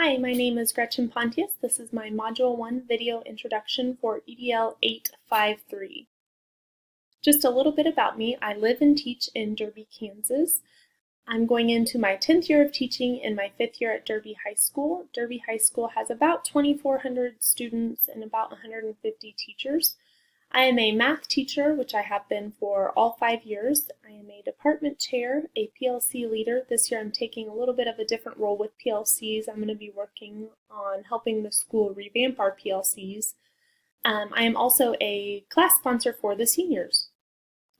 Hi, my name is Gretchen Pontius. This is my Module 1 video introduction for EDL 853. Just a little bit about me. I live and teach in Derby, Kansas. I'm going into my 10th year of teaching and my 5th year at Derby High School. Derby High School has about 2,400 students and about 150 teachers. I am a math teacher, which I have been for all 5 years. I am a department chair, a PLC leader. This year I'm taking a little bit of a different role with PLCs. I'm going to be working on helping the school revamp our PLCs. I am also a class sponsor for the seniors.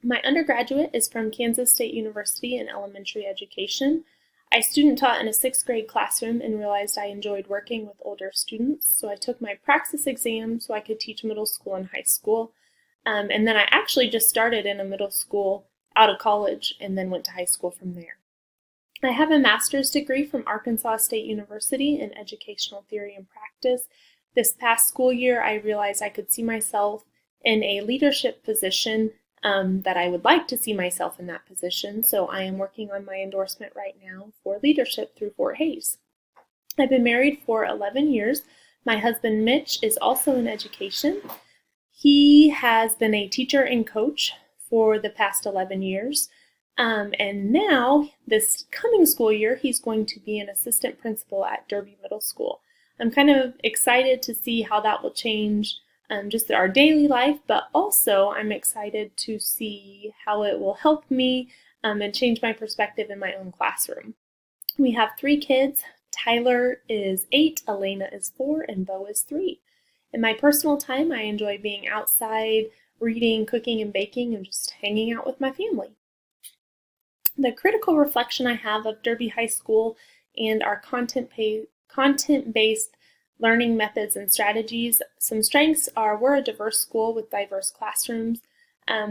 My undergraduate is from Kansas State University in elementary education. I student taught in a 6th grade classroom and realized I enjoyed working with older students, so I took my praxis exam so I could teach middle school and high school. And then I actually just started in a middle school out of college and then went to high school from there. I have a master's degree from Arkansas State University in educational theory and practice. This past school year, I realized I could see myself in a leadership position, that I would like to see myself in that position, so I am working on my endorsement right now for leadership through Fort Hays. I've been married for 11 years. My husband Mitch is also in education. He has been a teacher and coach for the past 11 years, and now, this coming school year, he's going to be an assistant principal at Derby Middle School. I'm kind of excited to see how that will change just our daily life, but also I'm excited to see how it will help me and change my perspective in my own classroom. We have 3 kids. Tyler is 8, Elena is 4, and Bo is 3. In my personal time, I enjoy being outside, reading, cooking, and baking, and just hanging out with my family. The critical reflection I have of Derby High School and our content-based learning methods and strategies. Some strengths are we're a diverse school with diverse classrooms.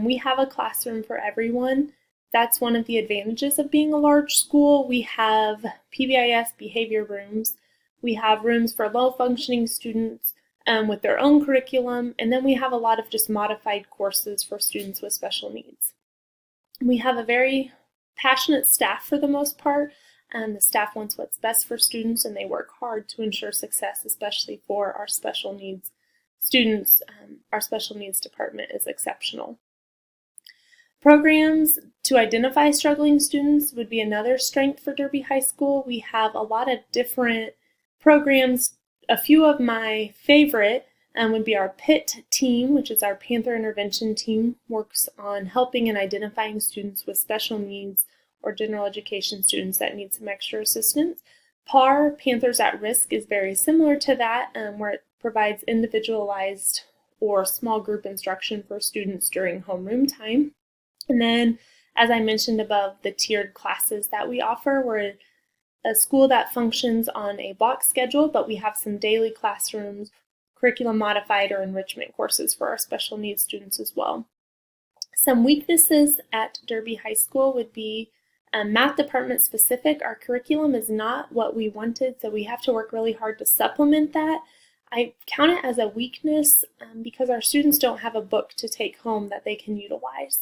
We have a classroom for everyone. That's one of the advantages of being a large school. We have PBIS behavior rooms. We have rooms for low-functioning students with their own curriculum, and then we have a lot of just modified courses for students with special needs. We have a very passionate staff for the most part. The staff wants what's best for students, and they work hard to ensure success, especially for our special needs students. Our special needs department is exceptional. Programs to identify struggling students would be another strength for Derby High School. We have a lot of different programs. A few of my favorite would be our PIT team, which is our Panther Intervention team, works on helping and identifying students with special needs or general education students that need some extra assistance. PAR, Panthers at Risk, is very similar to that, where it provides individualized or small group instruction for students during homeroom time. And then, as I mentioned above, the tiered classes that we offer. We're a school that functions on a block schedule, but we have some daily classrooms, curriculum modified, or enrichment courses for our special needs students as well. Some weaknesses at Derby High School would be math department specific. Our curriculum is not what we wanted, so we have to work really hard to supplement that. I count it as a weakness because our students don't have a book to take home that they can utilize.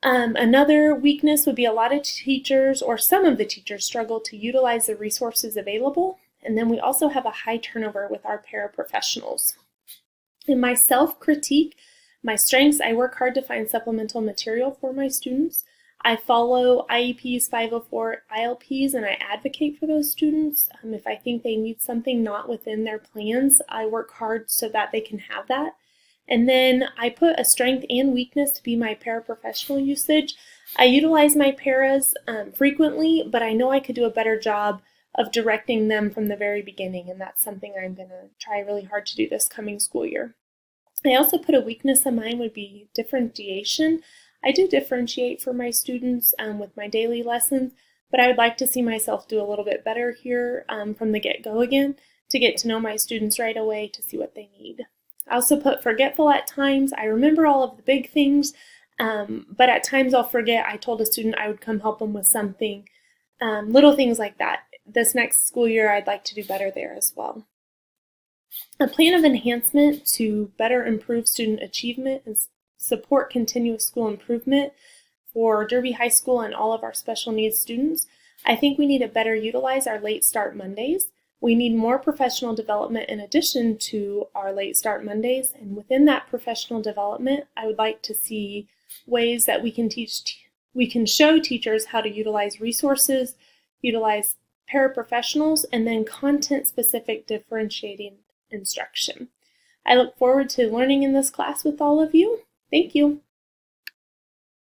Another weakness would be a lot of teachers, or some of the teachers, struggle to utilize the resources available. And then we also have a high turnover with our paraprofessionals. In my self-critique, my strengths, I work hard to find supplemental material for my students. I follow IEPs, 504 ILPs, and I advocate for those students. If I think they need something not within their plans, I work hard so that they can have that. And then I put a strength and weakness to be my paraprofessional usage. I utilize my paras frequently, but I know I could do a better job of directing them from the very beginning, and that's something I'm going to try really hard to do this coming school year. I also put a weakness of mine would be differentiation. I do differentiate for my students with my daily lessons, but I would like to see myself do a little bit better here from the get-go again, to get to know my students right away, to see what they need. I also put forgetful at times. I remember all of the big things, but at times I'll forget. I told a student I would come help them with something, little things like that. This next school year, I'd like to do better there as well. A plan of enhancement to better improve student achievement and support continuous school improvement for Derby High School and all of our special needs students. I think we need to better utilize our late start Mondays. We need more professional development in addition to our Late Start Mondays, and within that professional development, I would like to see ways that we can show teachers how to utilize resources, utilize paraprofessionals, and then content-specific differentiating instruction. I look forward to learning in this class with all of you. Thank you.